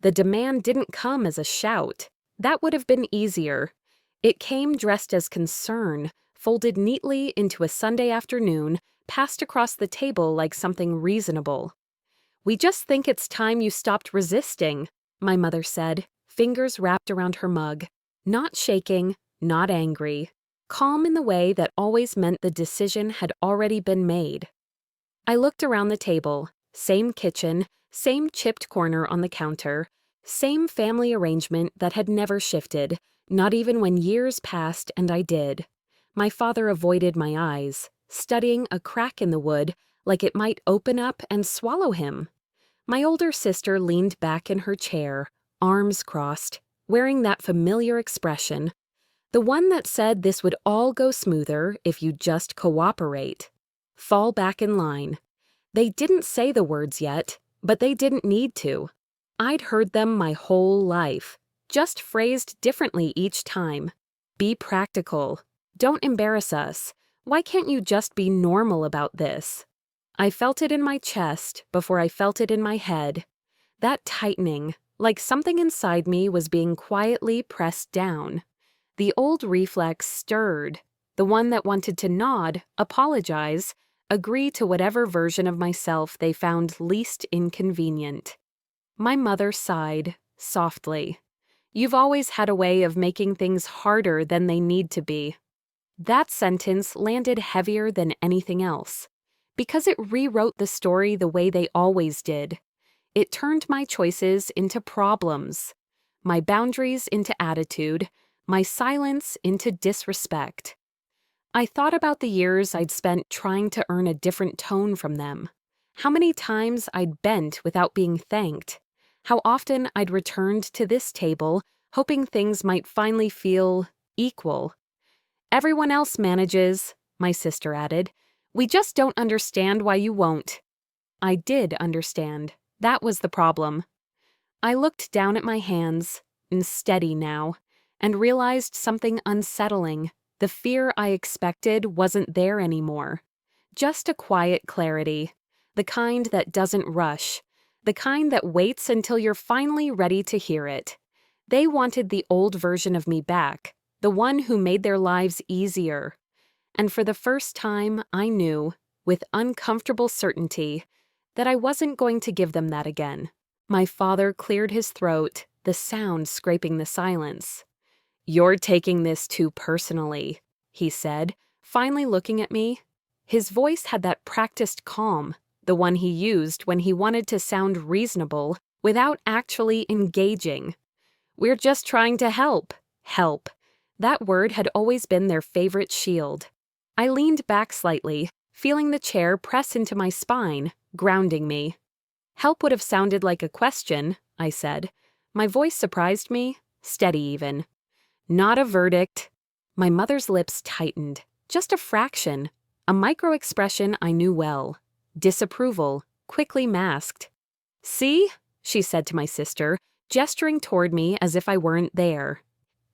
The demand didn't come as a shout. That would have been easier. It came dressed as concern, folded neatly into a Sunday afternoon, passed across the table like something reasonable. "We just think it's time you stopped resisting," my mother said, fingers wrapped around her mug. Not shaking, not angry. Calm in the way that always meant the decision had already been made. I looked around the table. Same kitchen, same chipped corner on the counter, same family arrangement that had never shifted, not even when years passed and I did. My father avoided my eyes, studying a crack in the wood like it might open up and swallow him. My older sister leaned back in her chair, arms crossed, wearing that familiar expression, the one that said this would all go smoother if you just cooperate. Fall back in line. They didn't say the words yet, but they didn't need to. I'd heard them my whole life, just phrased differently each time. Be practical. Don't embarrass us. Why can't you just be normal about this? I felt it in my chest before I felt it in my head. That tightening, like something inside me was being quietly pressed down. The old reflex stirred, the one that wanted to nod, apologize, agree to whatever version of myself they found least inconvenient. My mother sighed, softly. "You've always had a way of making things harder than they need to be." That sentence landed heavier than anything else, because it rewrote the story the way they always did. It turned my choices into problems, my boundaries into attitude, my silence into disrespect. I thought about the years I'd spent trying to earn a different tone from them. How many times I'd bent without being thanked. How often I'd returned to this table, hoping things might finally feel equal. "Everyone else manages," my sister added. "We just don't understand why you won't." I did understand. That was the problem. I looked down at my hands, steady now, and realized something unsettling. The fear I expected wasn't there anymore. Just a quiet clarity, the kind that doesn't rush, the kind that waits until you're finally ready to hear it. They wanted the old version of me back, the one who made their lives easier. And for the first time, I knew, with uncomfortable certainty, that I wasn't going to give them that again. My father cleared his throat, the sound scraping the silence. "You're taking this too personally," he said, finally looking at me. His voice had that practiced calm, the one he used when he wanted to sound reasonable without actually engaging. "We're just trying to help." Help. That word had always been their favorite shield. I leaned back slightly, feeling the chair press into my spine, grounding me. "Help would have sounded like a question," I said. My voice surprised me, steady even. "Not a verdict." My mother's lips tightened, just a fraction, a micro-expression I knew well. Disapproval, quickly masked. "See?" she said to my sister, gesturing toward me as if I weren't there.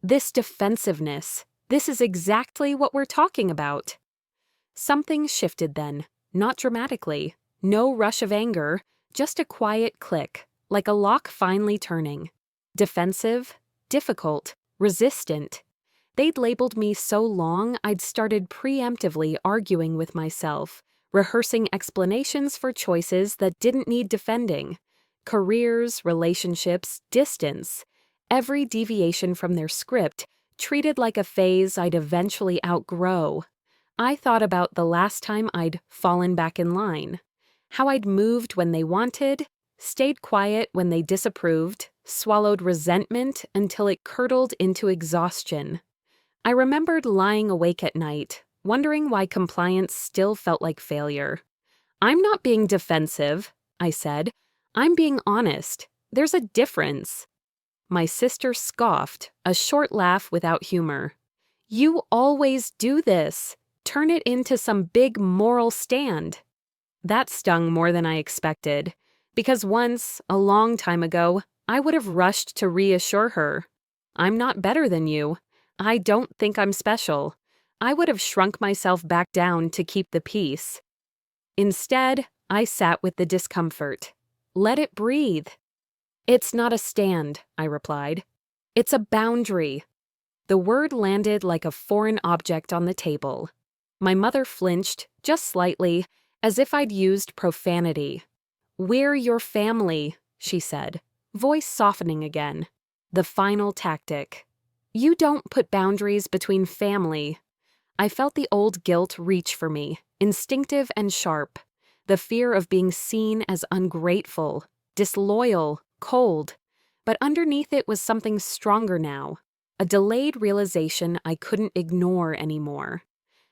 "This defensiveness, this is exactly what we're talking about." Something shifted then, not dramatically, no rush of anger, just a quiet click, like a lock finally turning. Defensive, difficult, resistant. They'd labeled me so long I'd started preemptively arguing with myself, rehearsing explanations for choices that didn't need defending. Careers, relationships, distance. Every deviation from their script treated like a phase I'd eventually outgrow. I thought about the last time I'd fallen back in line, how I'd moved when they wanted, stayed quiet when they disapproved, swallowed resentment until it curdled into exhaustion. I remembered lying awake at night, wondering why compliance still felt like failure. "I'm not being defensive," I said. "I'm being honest. There's a difference." My sister scoffed, a short laugh without humor. "You always do this. Turn it into some big moral stand." That stung more than I expected, because once, a long time ago, I would have rushed to reassure her. "I'm not better than you. I don't think I'm special." I would have shrunk myself back down to keep the peace. Instead, I sat with the discomfort. Let it breathe. It's not a stand, I replied. It's a boundary. The word landed like a foreign object on the table. My mother flinched, just slightly, as if I'd used profanity. We're your family, she said, voice softening again. The final tactic. You don't put boundaries between family. I felt the old guilt reach for me, instinctive and sharp. The fear of being seen as ungrateful, disloyal, cold. But underneath it was something stronger now. A delayed realization I couldn't ignore anymore.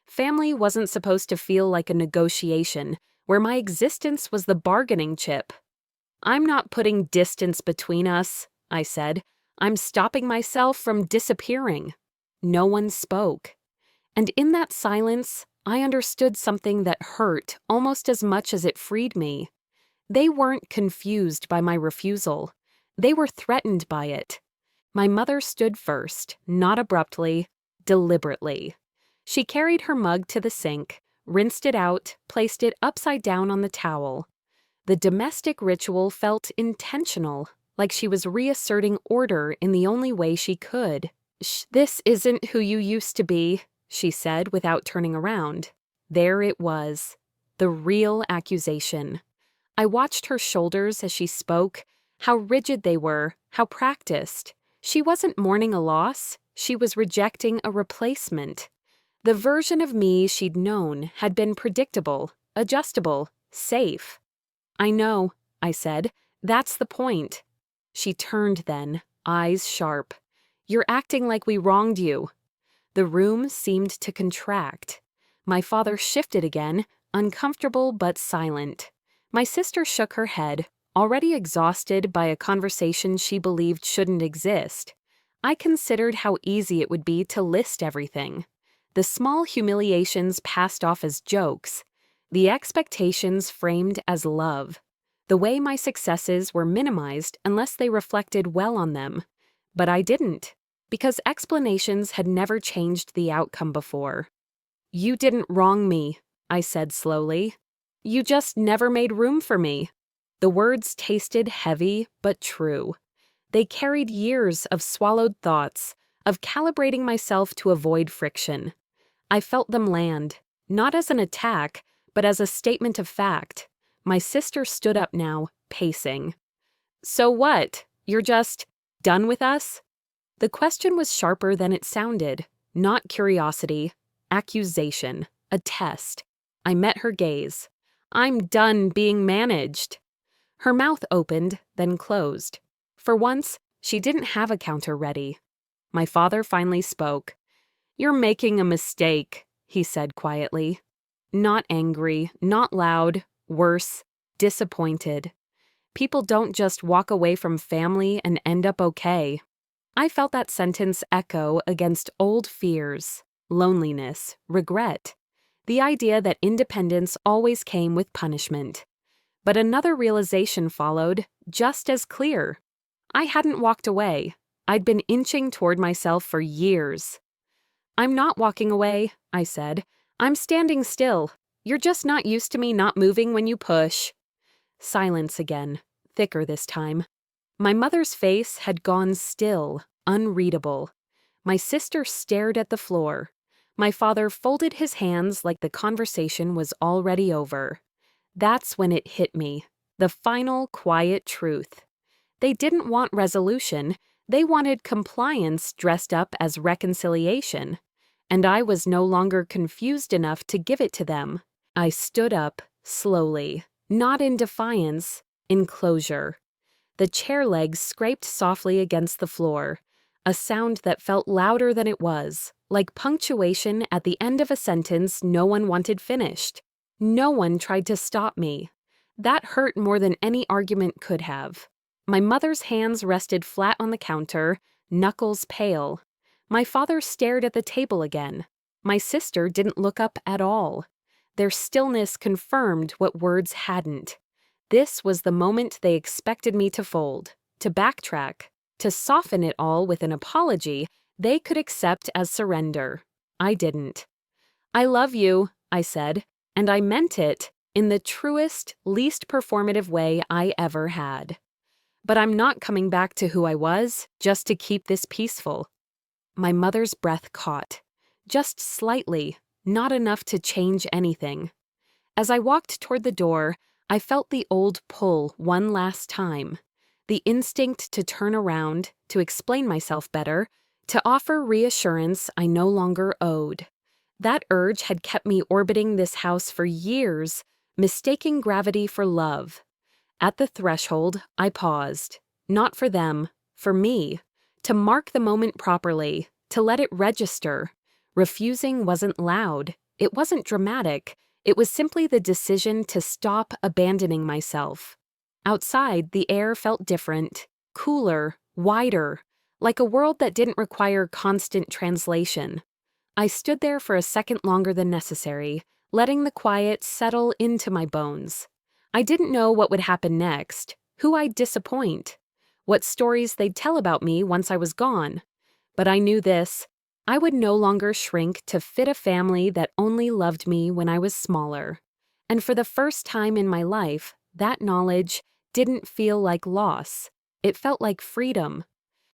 Family wasn't supposed to feel like a negotiation, where my existence was the bargaining chip. I'm not putting distance between us, I said. I'm stopping myself from disappearing. No one spoke. And in that silence, I understood something that hurt almost as much as it freed me. They weren't confused by my refusal. They were threatened by it. My mother stood first, not abruptly, deliberately. She carried her mug to the sink, rinsed it out, placed it upside down on the towel. The domestic ritual felt intentional, like she was reasserting order in the only way she could. This isn't who you used to be, she said without turning around. There it was, the real accusation. I watched her shoulders as she spoke, how rigid they were, how practiced. She wasn't mourning a loss, she was rejecting a replacement. The version of me she'd known had been predictable, adjustable, safe. I know, I said. That's the point. She turned then, eyes sharp. You're acting like we wronged you. The room seemed to contract. My father shifted again, uncomfortable but silent. My sister shook her head, already exhausted by a conversation she believed shouldn't exist. I considered how easy it would be to list everything. The small humiliations passed off as jokes, the expectations framed as love, the way my successes were minimized unless they reflected well on them. But I didn't, because explanations had never changed the outcome before. You didn't wrong me, I said slowly. You just never made room for me. The words tasted heavy but true. They carried years of swallowed thoughts, of calibrating myself to avoid friction. I felt them land, not as an attack, but as a statement of fact. My sister stood up now, pacing. So what? You're just done with us? The question was sharper than it sounded. Not curiosity, accusation, a test. I met her gaze. I'm done being managed. Her mouth opened, then closed. For once, she didn't have a counter ready. My father finally spoke. You're making a mistake, he said quietly. Not angry, not loud, worse, disappointed. People don't just walk away from family and end up okay. I felt that sentence echo against old fears, loneliness, regret, the idea that independence always came with punishment. But another realization followed, just as clear. I hadn't walked away. I'd been inching toward myself for years. I'm not walking away, I said. I'm standing still. You're just not used to me not moving when you push. Silence again, thicker this time. My mother's face had gone still, unreadable. My sister stared at the floor. My father folded his hands like the conversation was already over. That's when it hit me, the final quiet truth. They didn't want resolution, they wanted compliance dressed up as reconciliation. And I was no longer confused enough to give it to them. I stood up, slowly, not in defiance, in closure. The chair legs scraped softly against the floor, a sound that felt louder than it was, like punctuation at the end of a sentence no one wanted finished. No one tried to stop me. That hurt more than any argument could have. My mother's hands rested flat on the counter, knuckles pale. My father stared at the table again. My sister didn't look up at all. Their stillness confirmed what words hadn't. This was the moment they expected me to fold, to backtrack, to soften it all with an apology they could accept as surrender. I didn't. I love you, I said, and I meant it in the truest, least performative way I ever had. But I'm not coming back to who I was just to keep this peaceful. My mother's breath caught. Just slightly, not enough to change anything. As I walked toward the door, I felt the old pull one last time. The instinct to turn around, to explain myself better, to offer reassurance I no longer owed. That urge had kept me orbiting this house for years, mistaking gravity for love. At the threshold, I paused. Not for them, for me. To mark the moment properly, to let it register. Refusing wasn't loud. It wasn't dramatic. It was simply the decision to stop abandoning myself. Outside, the air felt different, cooler, wider, like a world that didn't require constant translation. I stood there for a second longer than necessary, letting the quiet settle into my bones. I didn't know what would happen next, who I'd disappoint, what stories they'd tell about me once I was gone. But I knew this: I would no longer shrink to fit a family that only loved me when I was smaller. And for the first time in my life, that knowledge didn't feel like loss. It felt like freedom.